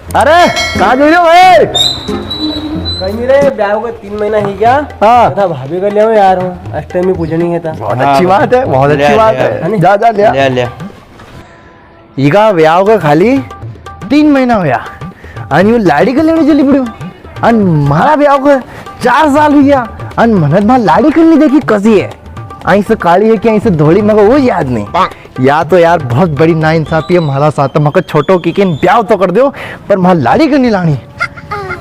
अरे कहाँ जा रहे हो भाई? कहीं नहीं रे, ब्याह को 3 महीना ही गया। हाँ था भाभी कर लिया यार हूँ अष्टमी पूजनी है था। बहुत अच्छी बात है, बहुत अच्छी बात है। जा जा लिया ले ईगा व्याव का खाली 3 महीना होया आणि वो लाडी कल्याण चली पड़ी आणि मारा व्याव का 4 साल हो गया आणि म्हणत मला लाडी करनी देखी कसी है, आई से काली है कि आई से धोली, मगर वो याद नहीं। या तो यार बहुत बड़ी नाइंसाफी है मला साथ, मगर छोटो की ब्याह तो कर दो पर मला लाडी करनी लानी।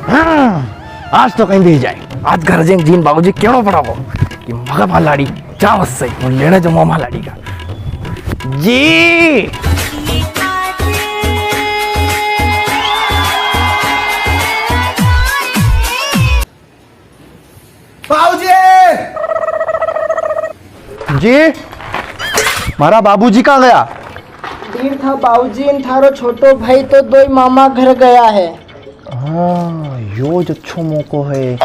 हाँ, आज तो कहीं भी जाए, आज घर जाए जीन बाबूजी क्यों पड़ा वो कि मगर मला लाडी जा बस सही लेना जो मामा लाडी का जी। बाबूजी जी मारा बाबूजी कहाँ गया? भीड़ था बाबूजी, इन थारो छोटो भाई तो दो ही मामा घर गया है। हाँ यो जो मौको है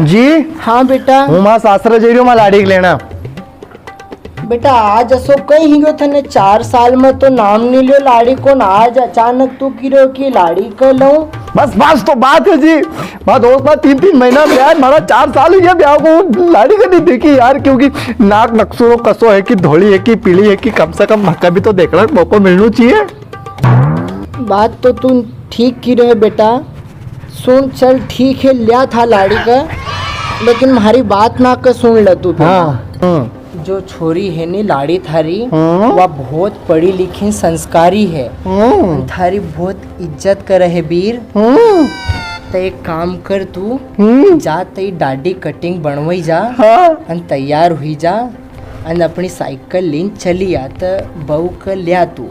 जी। हाँ बेटा। हूँ मां सासरा जा रही हूँ, मां लाड़ी लेना। बेटा आज असो कई हिंगो थने 4 साल में तो नाम नहीं लियो लाड़ी को, आज अचानक तू किरो की लाड़ी कर लो। बस बस तो बात है जी, मां दोस्त बात 3 महीना में यार मारा 4 साल हो गया ब्याह को, लाड़ी का नहीं देखी यार, क्योंकि नाक नक्सो कसो है कि धोली है कि पीली है कि कम से कम मक्का भी तो देखना मौका मिलना चाहिए। बात तो तू ठीक की रहे बेटा, सुन चल ठीक है लिया था लाड़ी का, लेकिन हमारी बात ना कर सुन ले तू। हाँ जो छोरी है नी लाड़ी थारी वह बहुत पढ़ी लिखी संस्कारी है, थारी बहुत इज्जत करे है वीर। तो एक काम कर तू जा तई दाढ़ी कटिंग बनवाई जा और तैयार हुई जा और अपनी साइकिल लेन चली आ तो बहू कर लिया तू।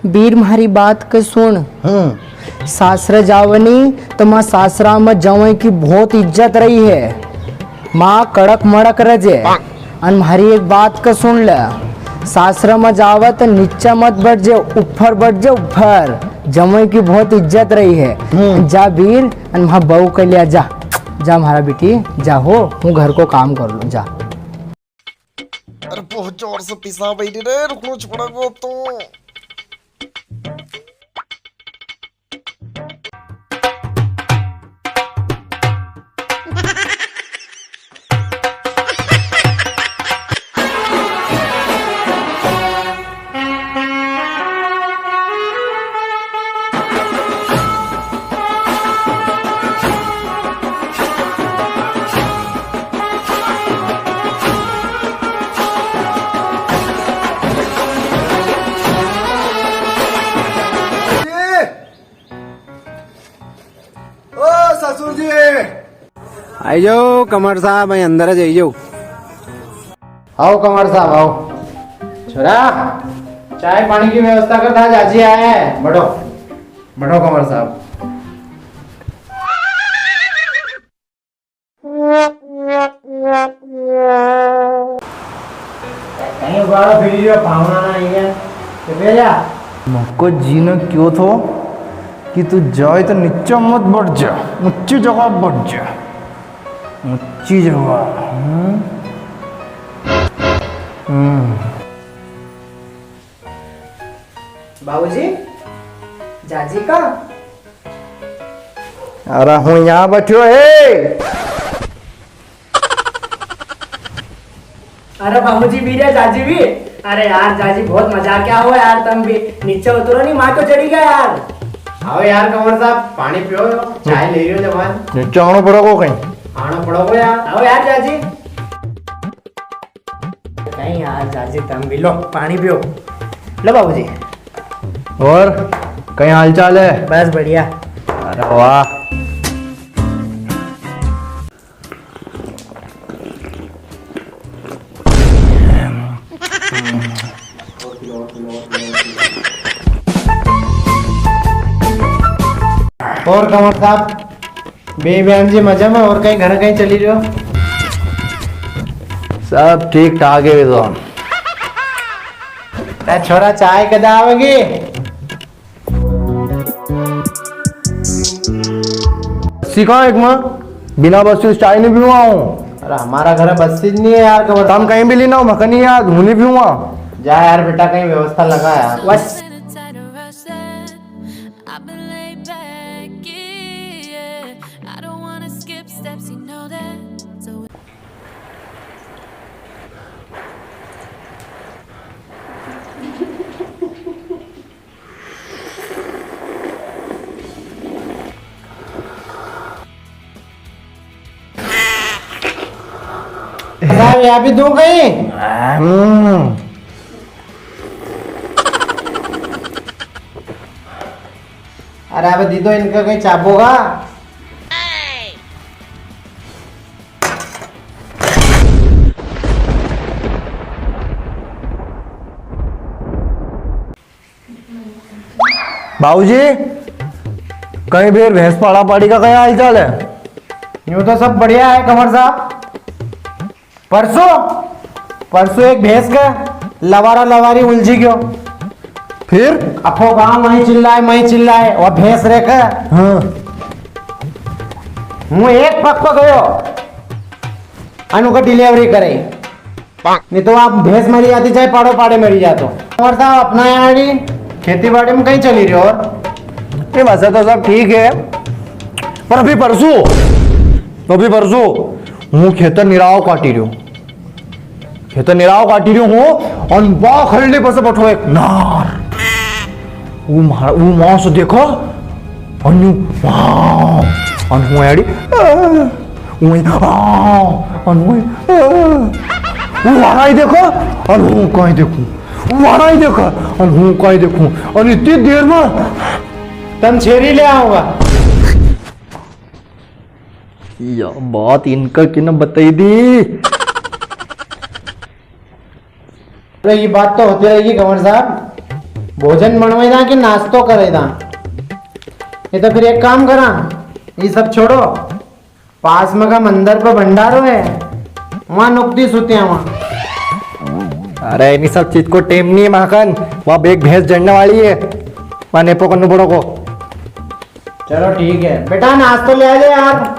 वीर हमारी बात के सुन, सासरा जावनी तो माँ सासरा में जवाई की बहुत इज्जत रही है, माँ कड़क मड़क रजे। और हमारी एक बात का सुन ले, सासरा में जावा तो नीचा मत बढ़ जे, ऊपर बढ़ जे ऊपर, जवाई की बहुत इज्जत रही है। जा वीर और वहाँ बहू कर लिया, जा जा हमारा बेटी जा, हो हूँ घर को काम कर लूँ जा। अरे बहुत जोर से पिसा बैठी रे, रुकना पड़ेगा अब तो। ससुर जी आई जाओ, कमर साहब आई अंदर जाइए जाओ। आओ कमर साहब आओ। छोरा चाय पानी की व्यवस्था कर था, जाजी आया है, बैठो बैठो कमर साहब। कहीं बार फिर पावना नहीं है तो भेजा मको जीना क्यों थो कि तू जाए तो नीचे मत बढ़ जा, ऊंची जगह बढ़ जा, ऊंची जगह। बाबूजी जाजी का? अरे हूँ यहाँ बैठो है। अरे बाबूजी भी रे, जाजी भी। अरे यार जाजी बहुत मजा क्या हुआ यार, तुम भी नीचे उतरो नहीं, माँ तो चढ़ी गया यार। आओ यार कमर साहब पानी पियो, चाय ले रही हो जवान। नीचे आना पड़ेगा कहीं, आना पड़ोगे यार। आओ यार जाजी, कहीं यार जाजी तुम भी लो पानी पियो। लो बाबूजी। और कहीं हालचाल है? बस बढ़िया। अरे वाह। और कमर साहब बेबैन जी मजा में, और कहीं घर कहीं चली रहो? सब ठीक ठाक है तो। छोरा चाय कदा आवेगी? सीखा एक माँ बिना बस्ती चाय नहीं पीवा हूँ। अरे हमारा घर बस्ती नहीं है यार, कमर हम कहीं भी लेना हो मखनी यार हूँ नहीं पीऊँगा। जा यार बेटा, कहीं व्यवस्था लगा यार। बस in a tighter rush that I've been laid back, yeah. I don't wanna skip steps, you know that. So साहब यहाँ भी दूं कहीं? अरे अब दी दो, इनका कहीं चापोगा। बाबूजी कहीं भी भैंस पाड़ा पाड़ी का क्या हाल चाल है? यूं तो सब बढ़िया है कमर साहब। परसों एक भैंस का लवारा लवारी उलझी गयो। फिर अफो गाँव वहीं चिल्लाए और भैंस रेखा हाँ હું એક પક્કો ગયો આનું કો डिलीवरी करे, नहीं तो आप भैंस मरी जाती चाहे पाड़ो पाड़े मरी जातो। और साहब अपना यारी खेती बाड़ी में कहीं चली रही हो? ये वैसे तो सब ठीक है पर अभी परसों हूँ खेतर निराव काटी रही हूँ और वाह खरले पर से बैठो एक नार वो मांस देखो और न्यू वाह और हूँ यारी वो वाला ही देखो और हूँ कहीं देखूं, वाला ही देखा और हूँ कहीं देखूं और इतनी देर में तम छेरी ले आऊंगा। या बात इनका किन बताई दी। तो ये बात तो होती रहेगी कंवर साहब, भोजन बनवाई कि नाश्तो करे दा। ये तो फिर एक काम करा, ये सब छोड़ो, पास में का मंदिर पे भंडारो है, वहां नुकती सुतियां वहां। अरे इन सब चीज को टेम नहीं है माखन, वहां एक भैंस जड़ने वाली है वहां नेपो करने पड़ो को। चलो ठीक है बेटा, नाश्तो ले आ जाए यार।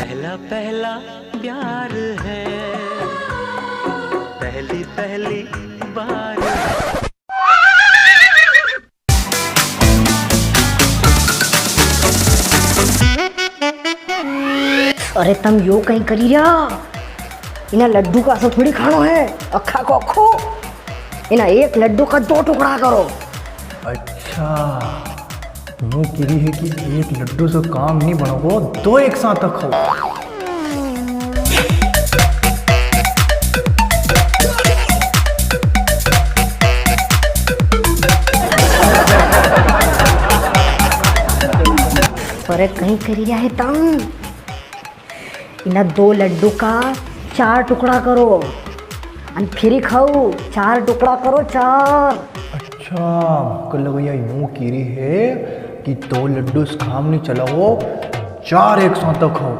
पहला पहला प्यार है, पहली पहली बार। अरे तम यो कहीं करी रहा, इना लड्डू का सब थोड़ी खानो है, अखा को अखो इना एक लड्डू का 2 टुकड़ा करो। अच्छा वो गिरी है कि एक लड्डू से काम नहीं बनोगो, 2 एक साथ रखो। अरे कहीं करी रहा है तम, इना 2 लड्डू का 4 टुकड़ा करो और फिर ही खाओ। 4 टुकड़ा करो, 4। अच्छा कल भैया यूं गिरी है कि 2 लड्डू से काम नहीं चला हो, 4 एक साथ रखो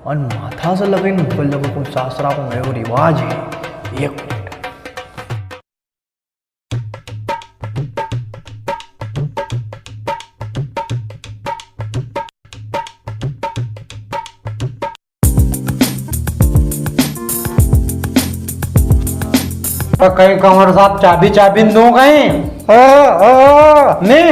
और माथा से लगे को सासरा को मेरे रिवाज है। एक मिनट कहीं कंवर साहब चाबी दो कहीं। नहीं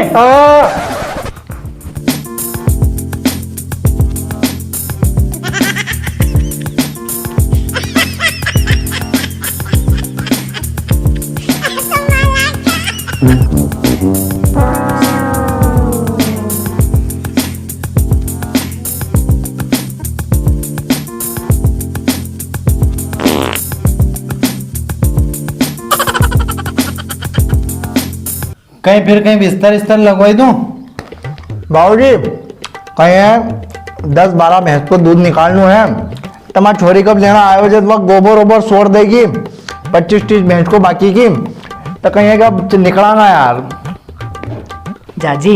कहीं बिस्तर लगवाई दूं? बाबूजी कहीं 10-12 भैंस को दूध निकालना है। तुम्हारी छोरी कब लेना आयो जब वक्त गोबर ओबर छोड़ देगी 25-30 भैंस को बाकी की, तो कहीं कब निकलाना यार। जाजी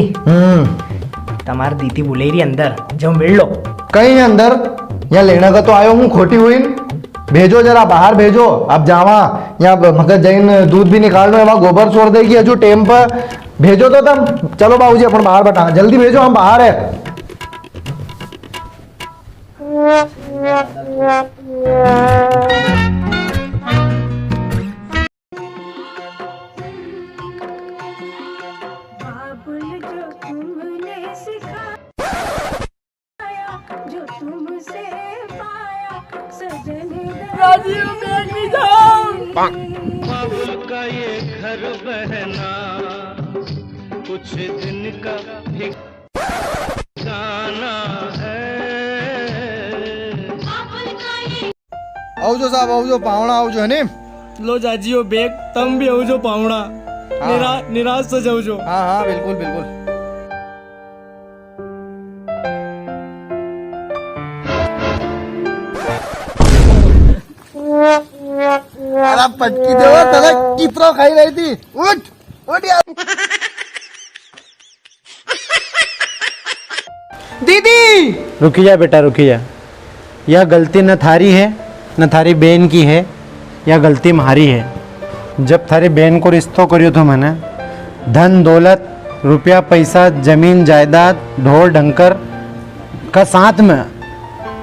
तुम्हारी दीदी बोले रही अंदर जो मिल लो। कहीं अंदर यहाँ लेने का तो आयो हूँ, खोटी हुई भेजो जरा बाहर भेजो। अब जावा यहाँ मगर जैन दूध भी निकालना है, वहाँ गोबर छोड़ देगी जो टेम पर भेजो तो तब। चलो बाबूजी अपन बाहर बैठा, जल्दी भेजो हम बाहर है। बाबुल जो तुमने सिखाया जो तुमसे पाया सजन बाबुल का ये घर बहना कुछ दिन का ठिकाना है। આવજો સાહેબ આવજો, પાવણા આવજો હે ને। लो जाजियो बेग तम भी हो जो पावड़ा निराश से जाओ जो। हाँ हाँ बिल्कुल बिल्कुल। अरे पटकी दो तला कितना खाई रही थी, उठ उठ यार। दीदी रुकी जा बेटा रुकी जा, यह गलती न थारी है न थारी बहन की है, यह गलती हमारी है। जब थारी बहन को रिश्तो करियो तो मैंने धन दौलत रुपया पैसा जमीन जायदाद ढोर ढंकर का साथ में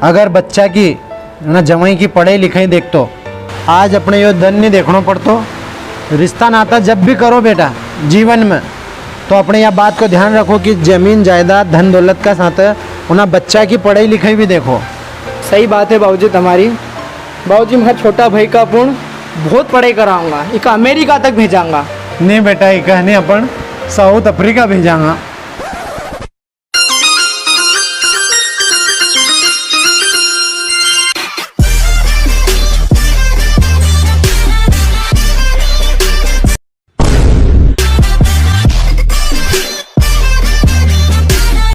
अगर बच्चा की न जवाई की पढ़ाई लिखाई देख तो आज अपने यो धन नहीं देखना पड़तो। रिश्ता नाता जब भी करो बेटा जीवन में तो अपने यह बात को ध्यान रखो कि जमीन जायदाद धन दौलत का साथ है, उन्हें बच्चा की पढ़ाई लिखाई भी देखो। सही बात है बाबूजी तुम्हारी। बाबूजी मैं छोटा भाई का पूर्ण बहुत पढ़ाई कराऊंगा, एक अमेरिका तक भेजाऊंगा। नहीं बेटा एक नहीं अपन साउथ अफ्रीका भेजाऊंगा।